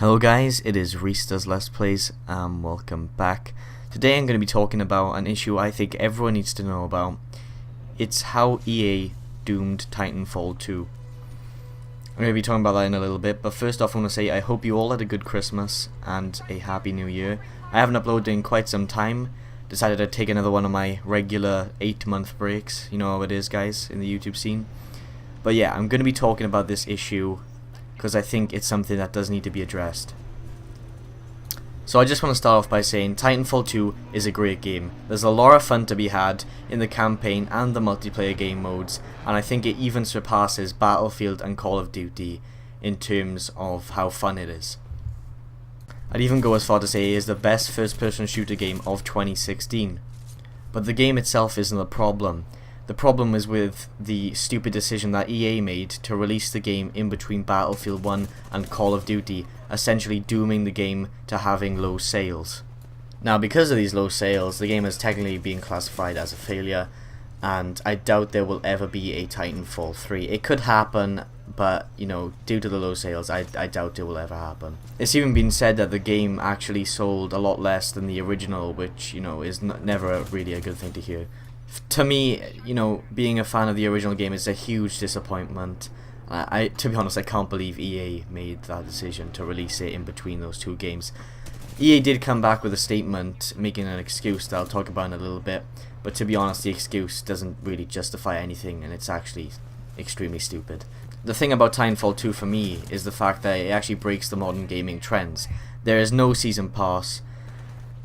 Hello guys, it is Reese does Let's Plays, welcome back. Today I'm going to be talking about an issue I think everyone needs to know about. It's how EA doomed Titanfall 2. I'm going to be talking about that in a little bit, but first off I want to say I hope you all had a good Christmas and a happy new year. I haven't uploaded in quite some time, decided to take another one of my regular 8-month breaks, you know how it is guys, in the YouTube scene. But yeah, I'm going to be talking about this issue because I think it's something that does need to be addressed. So I just want to start off by saying Titanfall 2 is a great game. There's a lot of fun to be had in the campaign and the multiplayer game modes, and I think it even surpasses Battlefield and Call of Duty in terms of how fun it is. I'd even go as far to say it is the best first-person shooter game of 2016. But the game itself isn't the problem. The problem is with the stupid decision that EA made to release the game in between Battlefield 1 and Call of Duty, essentially dooming the game to having low sales. Now because of these low sales, the game is technically being classified as a failure, and I doubt there will ever be a Titanfall 3. It could happen, but you know, due to the low sales, I doubt it will ever happen. It's even been said that the game actually sold a lot less than the original, which, you know, is never really a good thing to hear. To me, you know, being a fan of the original game is a huge disappointment. To be honest, I can't believe EA made that decision to release it in between those two games. EA did come back with a statement making an excuse that I'll talk about in a little bit, but to be honest, the excuse doesn't really justify anything, and it's actually extremely stupid. The thing about Titanfall 2 for me is the fact that it actually breaks the modern gaming trends. There is no season pass.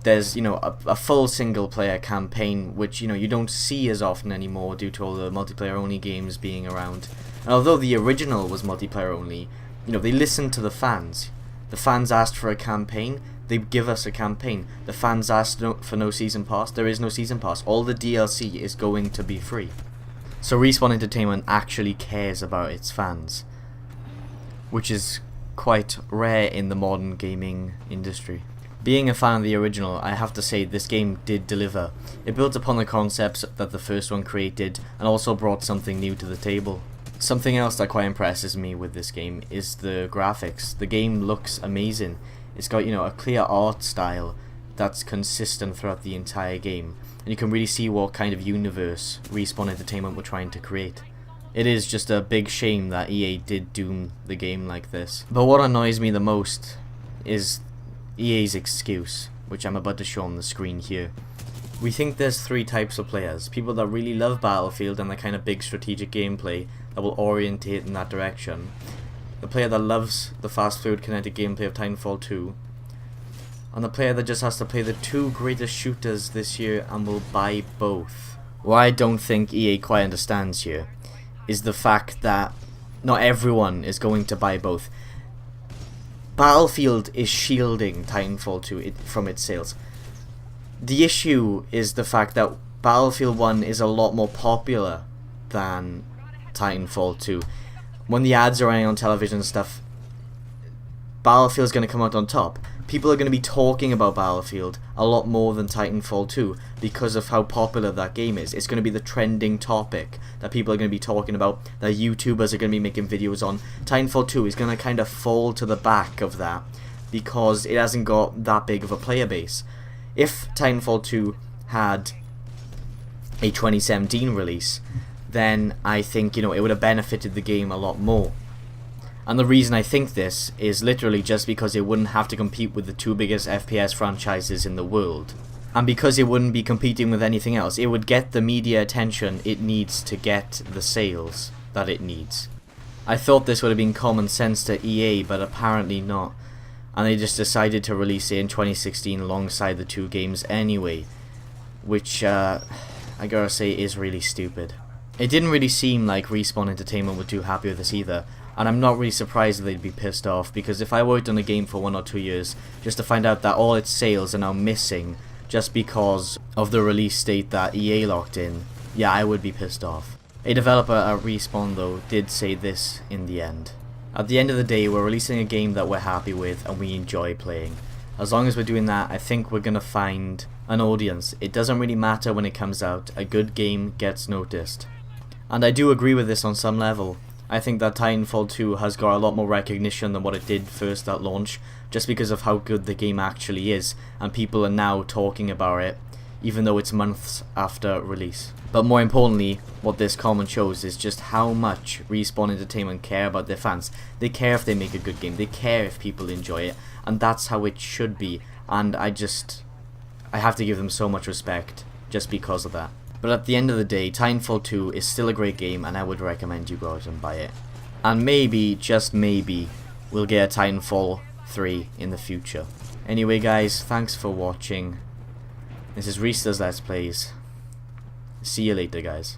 There's, you know, a full single player campaign, which, you know, you don't see as often anymore due to all the multiplayer only games being around. And although the original was multiplayer only, you know, they listened to the fans. The fans asked for a campaign, they give us a campaign. The fans asked for no season pass, there is no season pass. All the DLC is going to be free. So Respawn Entertainment actually cares about its fans, which is quite rare in the modern gaming industry. Being a fan of the original, I have to say this game did deliver. It built upon the concepts that the first one created and also brought something new to the table. Something else that quite impresses me with this game is the graphics. The game looks amazing. It's got, you know, a clear art style that's consistent throughout the entire game, and you can really see what kind of universe Respawn Entertainment were trying to create. It is just a big shame that EA did doom the game like this. But what annoys me the most is EA's excuse, which I'm about to show on the screen here. We think there's three types of players: people that really love Battlefield and the kind of big strategic gameplay that will orientate in that direction, the player that loves the fast fluid kinetic gameplay of Titanfall 2, and the player that just has to play the two greatest shooters this year and will buy both. What I don't think EA quite understands here is the fact that not everyone is going to buy both. Battlefield is shielding Titanfall 2 from its sales. The issue is the fact that Battlefield 1 is a lot more popular than Titanfall 2. When the ads are running on television and stuff, Battlefield's going to come out on top. People are going to be talking about Battlefield a lot more than Titanfall 2 because of how popular that game is. It's going to be the trending topic that people are going to be talking about, that YouTubers are going to be making videos on. Titanfall 2 is going to kind of fall to the back of that because it hasn't got that big of a player base. If Titanfall 2 had a 2017 release, then I think, you know, it would have benefited the game a lot more. And the reason I think this is literally just because it wouldn't have to compete with the two biggest FPS franchises in the world. And because it wouldn't be competing with anything else, it would get the media attention it needs to get the sales that it needs. I thought this would have been common sense to EA, but apparently not. And they just decided to release it in 2016 alongside the two games anyway, which I gotta say is really stupid. It didn't really seem like Respawn Entertainment were too happy with this either. And I'm not really surprised that they'd be pissed off, because if I worked on a game for 1 or 2 years just to find out that all its sales are now missing just because of the release date that EA locked in, yeah, I would be pissed off. A developer at Respawn though did say this in the end: at the end of the day, we're releasing a game that we're happy with and we enjoy playing. As long as we're doing that, I think we're gonna find an audience. It doesn't really matter when it comes out, a good game gets noticed. And I do agree with this on some level. I think that Titanfall 2 has got a lot more recognition than what it did first at launch, just because of how good the game actually is, and people are now talking about it, even though it's months after release. But more importantly, what this comment shows is just how much Respawn Entertainment care about their fans. They care if they make a good game, they care if people enjoy it, and that's how it should be, and I have to give them so much respect just because of that. But at the end of the day, Titanfall 2 is still a great game, and I would recommend you go out and buy it. And maybe, just maybe, we'll get a Titanfall 3 in the future. Anyway guys, thanks for watching. This is Reese Does Let's Plays. See you later guys.